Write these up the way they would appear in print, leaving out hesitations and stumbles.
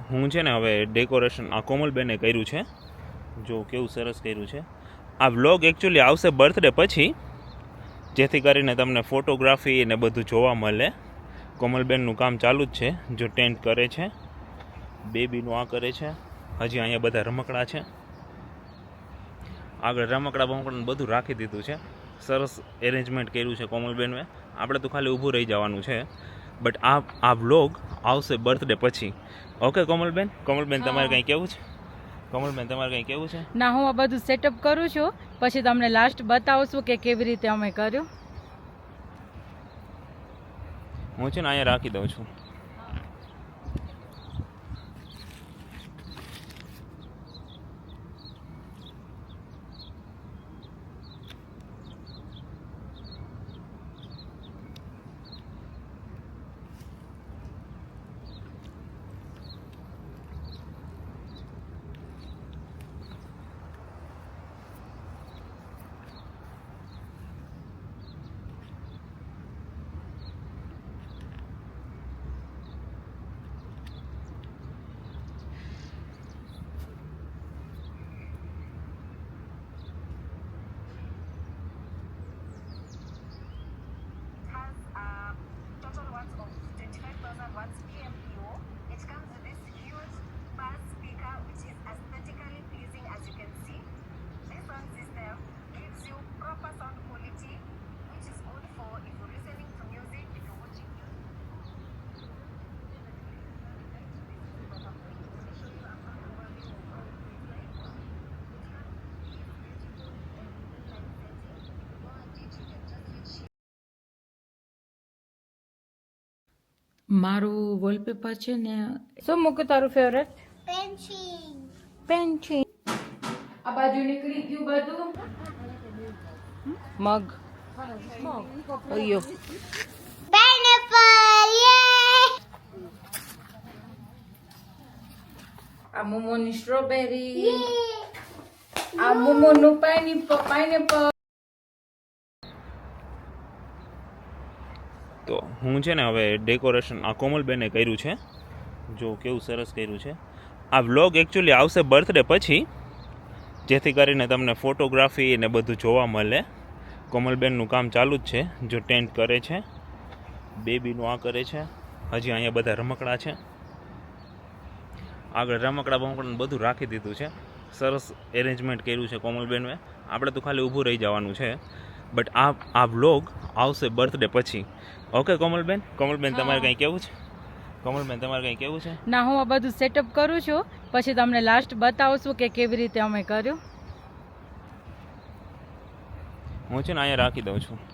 હું છે ને હવે ડેકોરેશન આ કોમલબેને કર્યું છે, જો કેવું સરસ કર્યું છે. આ વ્લોગ એકચ્યુઅલી આવશે બર્થડે પછી, જેથી કરીને તમને ફોટોગ્રાફી ને બધું જોવા મળે. કોમલબેનનું કામ ચાલુ જ છે, જો ટેન્ટ કરે છે, બેબીનું આ કરે છે. હજી અહીંયા બધા રમકડા છે, આગળ રમકડા બધું રાખી દીધું છે. સરસ એરેન્જમેન્ટ કર્યું છે કોમલબેનએ. આપણે તો ખાલી ઊભું રહી જવાનું છે. બટ આ વ્લોગ આવશે બર્થડે પછી. ઓકે કોમલબેન? કોમલબેન તમારે કંઈ કહેવું છે? કોમલબેન તમારે કંઈ કહેવું છે? ના, હું આ બધું સેટઅપ કરું છું, પછી તમને લાસ્ટ બતાવશું કે કેવી રીતે અમે કર્યું. હું છે ને અહીંયા રાખી દઉં છું. મારું વોલપેપર છે ને, શું મૂક્યું તારું ફેવરેટ? પેન્સિલ. આ બાજુ નીકળી ગયું બધું. મગ. અયો. આ મોમોની સ્ટ્રોબેરી. આ મોમોનું પાઇનેપલ. તો હું છે ને હવે ડેકોરેશન આ કોમલબેને કર્યું છે, જો કેવું સરસ કર્યું છે. આ વ્લોગ એકચ્યુઅલી આવશે બર્થડે પછી, જેથી કરીને તમને ફોટોગ્રાફી ને બધું જોવા મળે. કોમલબેનનું કામ ચાલુ જ છે, જો ટેન્ટ કરે છે, બેબીનું આ કરે છે. હજી અહીંયા બધા રમકડા છે, આગળ રમકડા બધું રાખી દીધું છે. સરસ એરેન્જમેન્ટ કર્યું છે કોમલબેનએ. આપણે તો ખાલી ઊભું રહી જવાનું છે. બટ આ વ્લોગ આવશે બર્થડે પછી. ઓકે કોમલબેન? કોમલબેન તમારે કંઈ કહેવું છે? કોમલબેન તમારે કંઈ કહેવું છે? ના, હું આ બધું સેટઅપ કરું છું, પછી તમને લાસ્ટ બતાવશું કે કેવી રીતે અમે કર્યું. હું છે ને અહીંયા રાખી દઉં છું.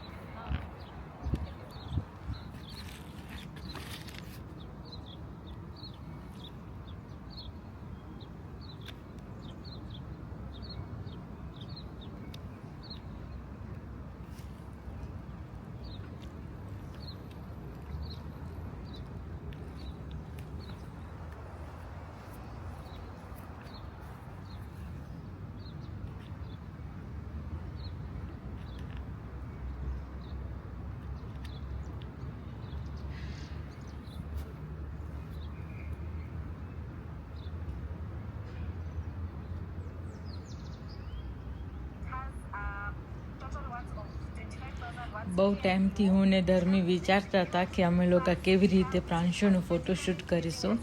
બહુ ટાઈમથી હું ને ધર્મી વિચારતા હતા કે અમે લોકો કેવી રીતે પ્રાંશુનું ફોટોશૂટ કરીશું.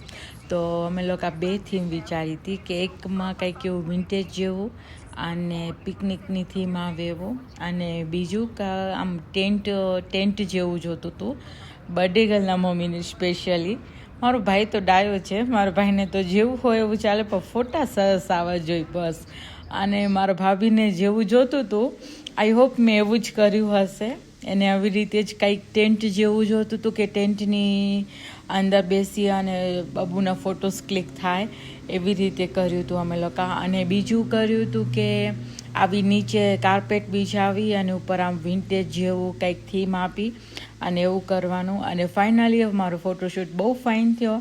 તો અમે લોકો બે થીમ વિચારી હતી કે એકમાં કંઈક એવું વિન્ટેજ જેવું અને પિકનિકની થીમ આવે એવું, અને બીજું કે આમ ટેન્ટ જેવું જોતું હતું બર્થડે ગર્લના મમ્મીને સ્પેશિયલી. મારો ભાઈ તો ડાયો છે, મારા ભાઈને તો જેવું હોય એવું ચાલે, પણ ફોટા સરસ આવવા જોઈએ બસ. અને મારા ભાભીને જેવું જોતું હતું, આઈ હોપ મેં એવું જ કર્યું હશે. એને આવી રીતે જ કંઈક ટેન્ટ જેવું જોતું હતું કે ટેન્ટની અંદર બેસી અને બાબુના ફોટોસ ક્લિક થાય, એવી રીતે કર્યું હતું અમે લોકો. અને બીજું કર્યું હતું કે આવી નીચે કાર્પેટ બિછાવી અને ઉપર આમ વિન્ટેજ જેવું કંઈક થીમ આપી અને એવું કરવાનું. અને ફાઇનલી મારો ફોટોશૂટ બહુ ફાઇન થયો.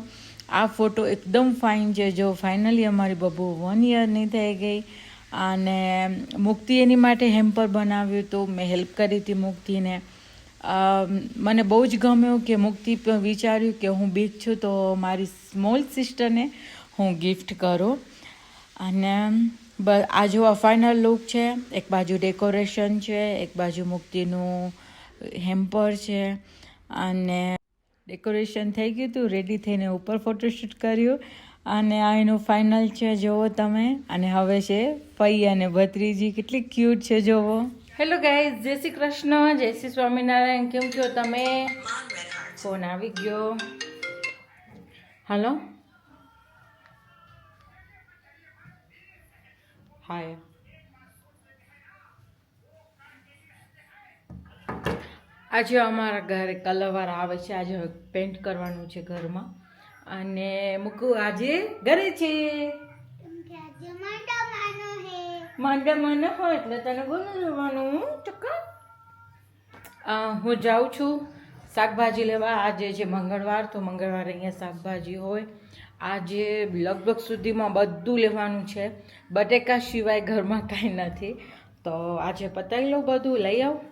આ ફોટો એકદમ ફાઇન છે. જો ફાઇનલી અમારી બબુ 1 યરની થઈ ગઈ. અને મુક્તિ એની માટે હેમ્પર બનાવ્યું હતું, મેં હેલ્પ કરી હતી મુક્તિને. મને બહુ જ ગમ્યું કે મુક્તિ વિચાર્યું કે હું બીગ છું તો મારી સ્મોલ સિસ્ટરને હું ગિફ્ટ કરું. અને આ જો ફાઇનલ લુક છે. એક બાજુ ડેકોરેશન છે, એક બાજુ મુક્તિનું હેમ્પર છે, અને ડેકોરેશન થઈ ગયું હતું. રેડી થઈને ઉપર ફોટોશૂટ કર્યું, અને આ એનું ફાઇનલ છે. જોવો તમે. અને હવે છે ફઈ અને ભત્રીજી, કેટલી ક્યુટ છે જોવો. હેલો ગાઈઝ, જય શ્રી કૃષ્ણ, જય શ્રી સ્વામિનારાયણ. કેમ છો તમે? ફોન આવી ગયો. હાલો, હાય. આજે અમારા ઘરે કલરવાર આવે છે. આજે પેન્ટ કરવાનું છે ઘરમાં. અને મુકુ આજે ઘરે છે. માંડવાનો હોય એટલે તને બનાવવાનું ચક્કા. હું જાઉં છું શાકભાજી લેવા. આજે છે મંગળવાર, તો મંગળવારે અહીંયા શાકભાજી હોય. આજે લગભગ સુધીમાં બધું લેવાનું છે. બટેકા સિવાય ઘરમાં કાંઈ નથી. તો આજે પતાવી લઉં, બધું લઈ આવું.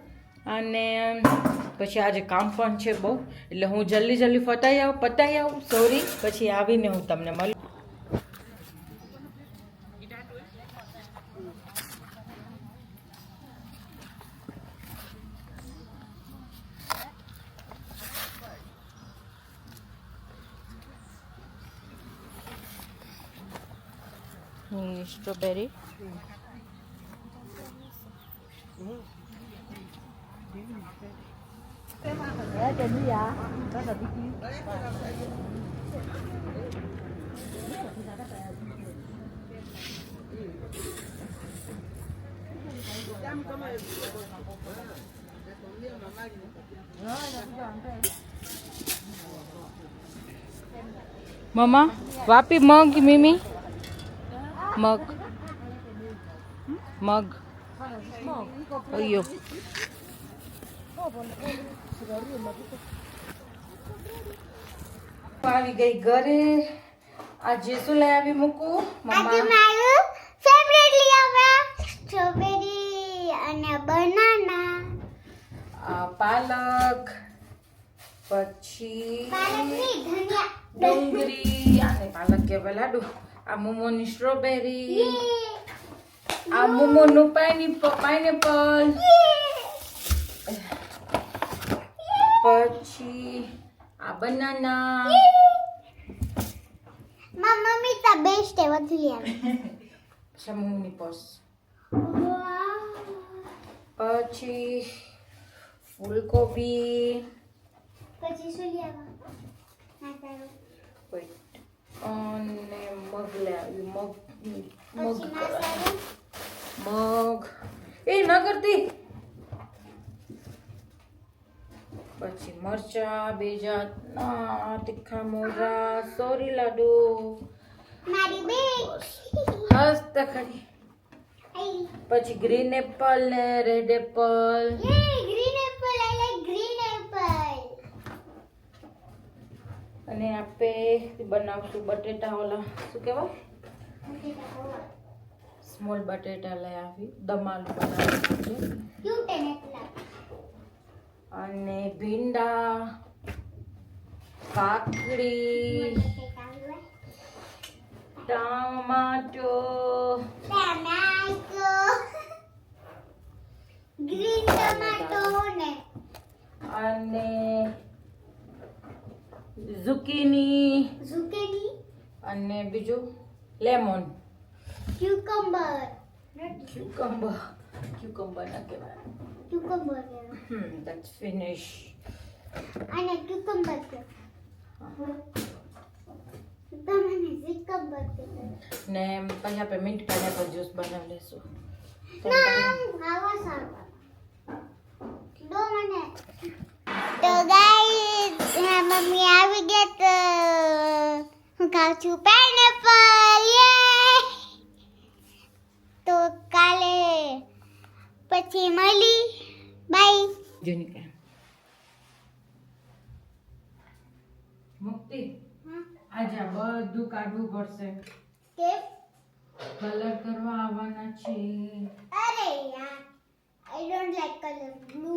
અને પછી આજે કામ પણ છે બહુ, એટલે હું જલ્દી પતાવી આવું. સોરી, પછી આવીને હું તમને મળું. સ્ટ્રોબેરી, મમ્મા વાપી મગ, મીમી મગ અયો. આવી ગઈ ઘરે. આજે શું લઈ આવી મૂકું મમ્મા? મારું ફેવરેટ લઈ આવ્યા સ્ટ્રોબેરી અને બનાના. પાલક, પછી પાલકની ધનિયા ડુંગળી, અને પાલક કે લાડુ. આ મોમોની સ્ટ્રોબેરી, આ મોમોનું પાઇનેપલ, પછી આ બનાના. મમ્મી તા બેસ્ટ है વધુ લઈ આવી. સમૂહની પર્સ, પછી ફૂલકોબી, પછી શું લઈ આવ્યા? ના તારું અને મગ લે આવ્યું. પછી ના તારું મગ એ ના કરતી. પછી મરચા, બે જાતના તીખા મોરા, સોરી લાડુ, મારી બેગ હસ્ત ખરી. પછી ગ્રીન એપલ ને red Apple. Green Apple. I like green Apple. અને આપે બનાવશું બટેટા, ઓલા શું કહેવાય, સ્મોલ બટેટા લઈ આવી. દમાલું બનાવવાનું છે. ક્યુટ અને એટલા અને ભીંડા, કાકડી, ટમાટો, ટમાટો, ગ્રીન ટમાટો ને અને ઝુકીની, અને બીજું લેમન. ક્યુકમ્બર ક્યુકમ્બર ના કહેવાય. That's finish. અને ક્યુકમ્બર કે તમને ક્યુકમ્બર કે ને પછી આપણે મિન્ટ પાઇનેપલ જ્યુસ બનાવી લેશું. ના આવા સારા દો મને. તો ગાઈસ મમ્મી આવી ગયા તો હું ખાઉં છું પાઇનેપલ. યે! તો કાલે પછી મળી. બાય. જેનિકા મુક્તિ, આજે આ બધું કાઢવું પડશે. કે કલર કરવા આવવાના છે. અરે યાર I don't like colour blue.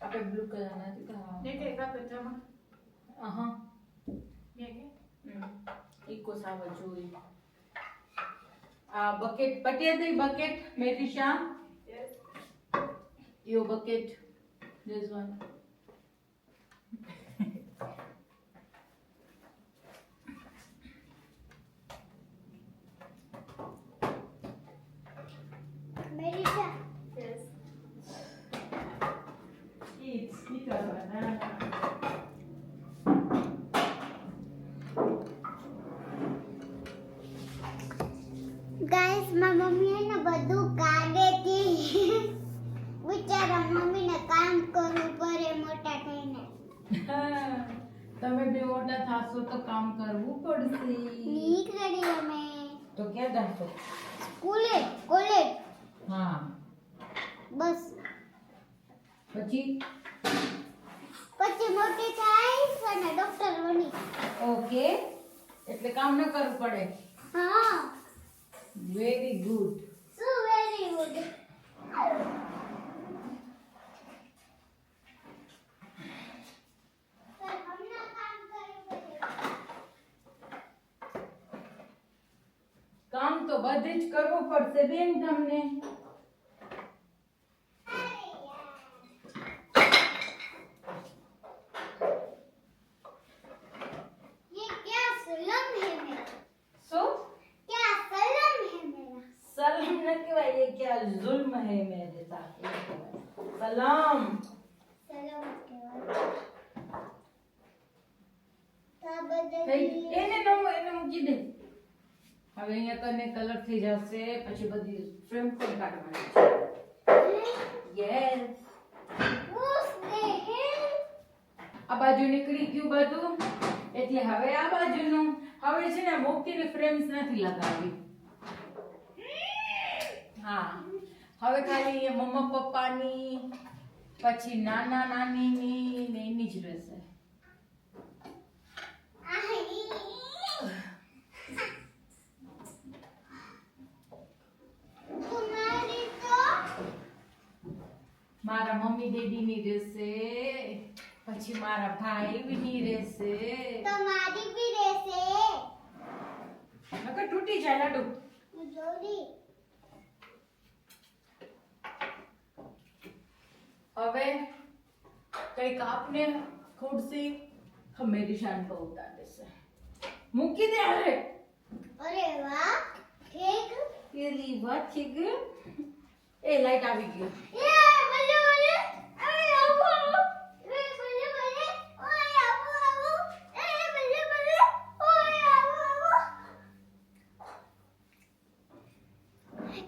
આપણે બ્લુ કલર નથી હા ને કે કાપે જમા આહા ને કે ઇકો સાવ જોઈ આ બકેટ પટિયા દઈ બકેટ મેરી શામ yes Your bucket. This one. मेरी क्या યસ It's banana. गाइस मारी मम्मी है ना બધું કાઢે હતી વિચારા મમ્મીને કામ કરવું પડે મોટા થઈને તમે બે મોટા થાશો તો કામ કરવું પડશે ની કરી અમે તો ક્યાં જાશો સ્કૂલે કોલેજ હા બસ પછી પછી મોટી થાય અને ડોક્ટર બની ઓકે એટલે કામ ન કરવું પડે હા વેરી ગુડ સો વેરી ગુડ કામ તો બધે જ કરવું પડશે બેન તમને ये क्या सलम है मेरा શું क्या सलम है मेरा सलाम न कहेवाय ये क्या जुल्म है मेरे साथ ये कहेवाय. सलाम सलम ता થઈ बदल એને મૂકી દે હવે અહીંયા કને કલર થઈ જશે પછી બધી ફ્રેમ પણ કાઢવાની છે યસ उसने है આ બાજુ નીકળી ગયું બધું એટલે હવે આ બાજુનું હવે છે ને મુક્તિની ફ્રેમ્સ નથી લગાવી હા હવે ખાલી એ મમ્મા પપ્પાની પછી નાના નાનીની ને એની જ રહેશે तुम्हारी तो મારા મમ્મી ડેડીની રહેશે પછી મારા ભાઈની રહેશે तुम्हारी भी रहसे નકર તૂટી જાય લાડુ जोड़ी હવે કઈક આપને ખોડસી મેરી શાન પર ઉતાર દેશે મૂકી દે હવે अरे वाह ठीक પેલી વાત છે કે એ લાઈટ આવી ગઈ ये बल्ले बल्ले अरे आबू आबू ए बल्ले बल्ले ओए आबू आबू ए बल्ले बल्ले ओए आबू आबू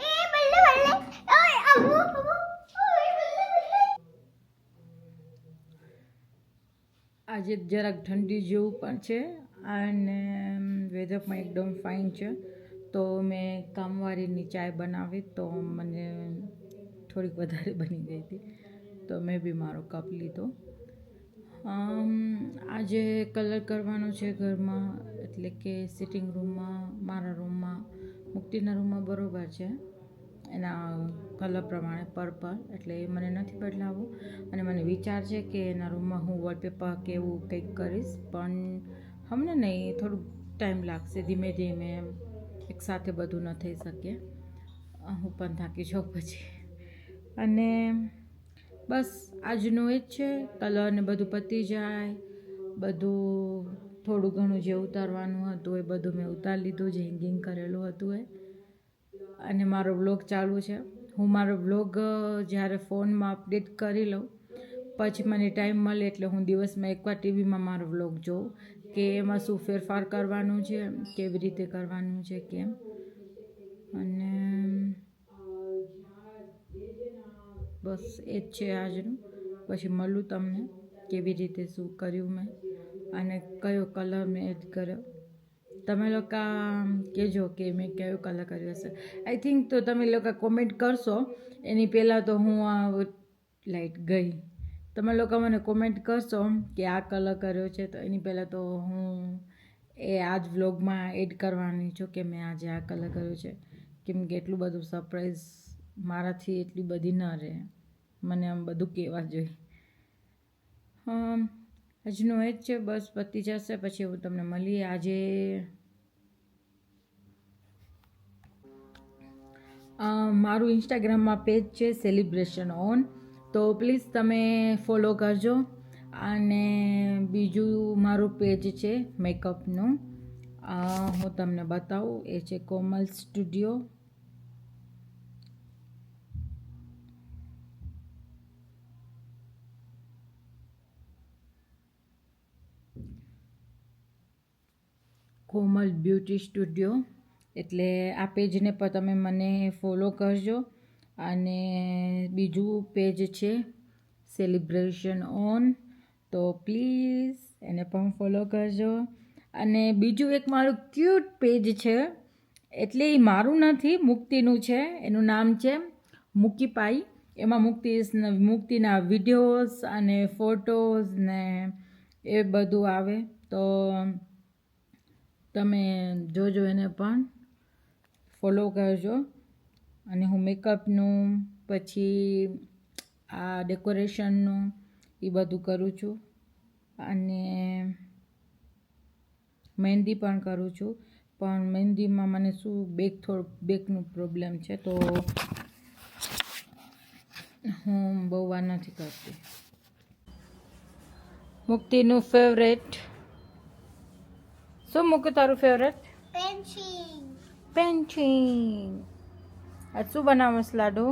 ए बल्ले बल्ले ओए आबू आबू ओए बल्ले बल्ले આજે જરાક ઠંડી જેવું પણ છે અને વેધર પણ એકદમ ફાઇન છે તો મેં કામવાળીની ચાય બનાવી તો મને થોડીક વધારે બની ગઈ હતી તો મેં બી મારો કપ લીધો આજે કલર કરવાનો છે ઘરમાં એટલે કે સિટિંગ રૂમમાં મારા રૂમમાં મુક્તિના રૂમમાં બરોબર છે એના કલર પ્રમાણે પર્પલ એટલે એ મને નથી બદલાવવું અને મને વિચાર છે કે એના રૂમમાં હું વોલપેપર કે એવું કંઈક કરીશ પણ હમણાં નહીં થોડુંક ટાઈમ લાગશે ધીમે ધીમે એકસાથે બધું ન થઈ શકે હું પણ થાકી જાઉં પછી અને બસ આજનું એ જ છે કલર ને બધું પતી જાય બધું થોડું ઘણું જે ઉતારવાનું હતું એ બધું મેં ઉતારી લીધું જે હેંગિંગ કરેલું હતું એ અને મારો વ્લોગ ચાલુ છે હું મારો વ્લોગ જ્યારે ફોનમાં અપડેટ કરી લઉં પછી મને ટાઈમ મળે એટલે હું દિવસમાં એકવાર ટીવીમાં મારો વ્લોગ જોઉં કે એમાં શું ફેરફાર કરવાનું છે કેવી રીતે કરવાનું છે કેમ અને બસ એ જ છે આજનું પછી મળું તમને કેવી રીતે શું કર્યું મેં અને કયો કલર મેં એડ કર્યો તમે લોકો કહેજો કે મેં કયો કલર કર્યો હશે આઈ થિંક તો તમે લોકો કોમેન્ટ કરશો એની પહેલાં તો હું આ લાઈટ ગઈ તમે લોકો મને કોમેન્ટ કરશો કે આ કલર કર્યો છે તો એની પહેલાં તો હું એ આજ વ્લોગમાં એડ કરવાની છું કે મેં આજે આ કલર કર્યો છે કેમ કે એટલું બધું સરપ્રાઈઝ મારાથી એટલી બધી ન રહે મને આમ બધું કહેવા જોઈએ આજનું એ જ છે, બસ પતી જશે પછી હું તમને મળીએ. આજે મારું ઇન્સ્ટાગ્રામમાં પેજ છે સેલિબ્રેશન ઓન, તો પ્લીઝ તમે ફોલો કરજો. અને બીજું મારું પેજ છે મેકઅપનું, હું તમને બતાવું, એ છે કોમલ સ્ટુડિયો. કોમલ બ્યુટી સ્ટુડિયો, એટલે આ પેજને પણ તમે મને ફોલો કરજો. અને બીજું પેજ છે સેલિબ્રેશન ઓન, તો પ્લીઝ એને પણ ફોલો કરજો. અને બીજું એક મારું ક્યુટ પેજ છે, એટલે એ મારું નથી, મુક્તિનું છે. એનું નામ છે મુક્કીપાઈ. એમાં મુક્તિના વિડીયોઝ અને ફોટોઝ ને એ બધું આવે, તો તમે જોજો, એને પણ ફોલો કરજો. અને હું મેકઅપનું પછી આ ડેકોરેશનનું એ બધું કરું છું. અને મહેંદી પણ કરું છું, પણ મહેંદીમાં મને શું બેકનું પ્રોબ્લેમ છે, તો હું બહુ વાર નથી કરતી. મુક્તિનું ફેવરેટ શું મૂકું? તારું ફેવરેટ પેન્ટિંગ. આજ શું બનાવસ લાડુ?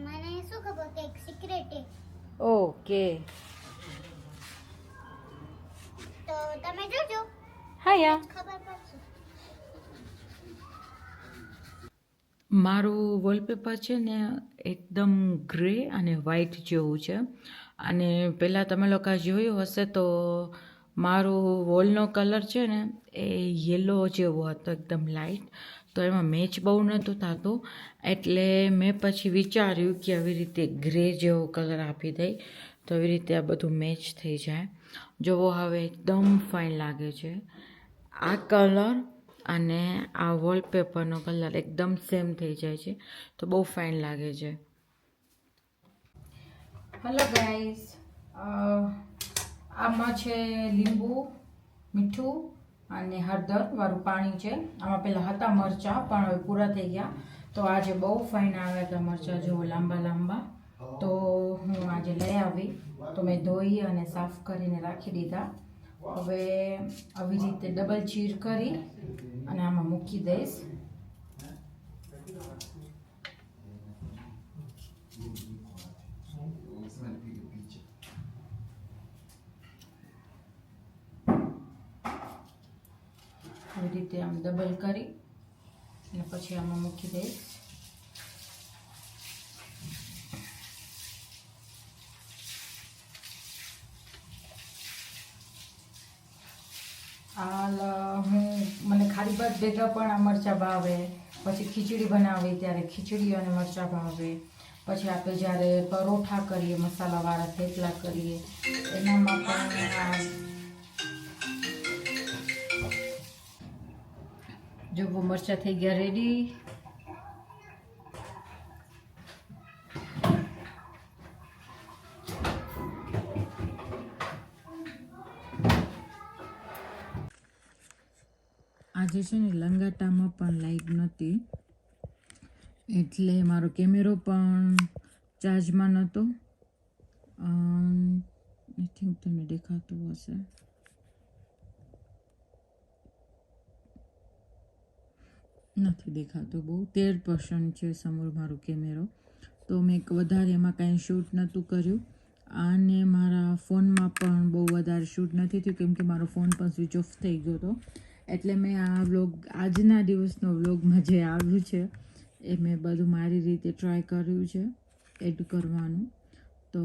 મને શું ખબર કે એક સિક્રેટ છે, ઓકે, તો તમે જોજો, હા યા. ખબર પડશે. મારું વોલપેપર છે ને એકદમ ગ્રે અને વ્હાઈટ જેવું છે. અને પહેલાં તમે લોકો જોયું હશે તો મારું વોલનો કલર છે ને એ યલો જેવો હતો, એકદમ લાઇટ. તો એમાં મેચ બહુ નહોતું થતું, એટલે મેં પછી વિચાર્યું કે આવી રીતે ગ્રે જેવો કલર આપી દઈ, તો એવી રીતે આ બધું મેચ થઈ જાય. જોવો હવે એકદમ ફાઇન લાગે છે. આ કલર અને આ વોલપેપરનો કલર એકદમ સેમ થઈ જાય છે, તો બહુ ફાઇન લાગે છે. હેલો ગાઈઝ, આમાં છે લીંબુ, મીઠું અને હળદર વાળું પાણી છે. આમાં પહેલાં હતા મરચાં, પણ હવે પૂરા થઈ ગયા. તો આજે બહુ ફાઇન આવ્યા હતા મરચાં, જેવો લાંબા લાંબા. તો હું આજે લઈ આવી, તો મેં ધોઈ અને સાફ કરીને રાખી દીધા. હવે આવી રીતે ડબલ ચીર કરી અને આમાં મૂકી દઈશ. આવી રીતે આમ ડબલ કરી અને પછી આમાં મૂકી દઈશ. મને ખાલી ભાત ભેગા પણ આ મરચાં ભાવે, પછી ખીચડી બનાવી ત્યારે ખીચડી અને મરચાં ભાવે, પછી આપણે જ્યારે પરોઠા કરીએ, મસાલાવાળા થેપલા કરીએ, એનામાં પણ જો મરચાં થઈ ગયા રેડી. આજે છે ને લંગાટામાં પણ લાઈટ નહોતી, એટલે મારો કેમેરો પણ ચાર્જમાં નહોતો. આઈ થિંક તમને દેખાતું હશે. નથી દેખાતું, બહુ 13% છે સમોર મારો કેમેરો, તો મેં વધારે એમાં કાંઈ શૂટ નહોતું કર્યું. અને મારા ફોનમાં પણ બહુ વધારે શૂટ નથી થયું, કેમ કે મારો ફોન પણ સ્વિચ ઓફ થઈ ગયો હતો. એટલે મેં આ વ્લોગ, આજના દિવસનો વ્લોગમાં જે આવ્યું છે એ મેં બધું મારી રીતે ટ્રાય કર્યું છે એડ કરવાનું. તો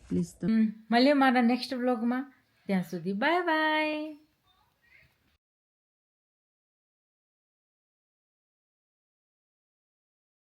પ્લીઝ મળીએ મારા નેક્સ્ટ વ્લોગમાં. ત્યાં સુધી બાય બાય.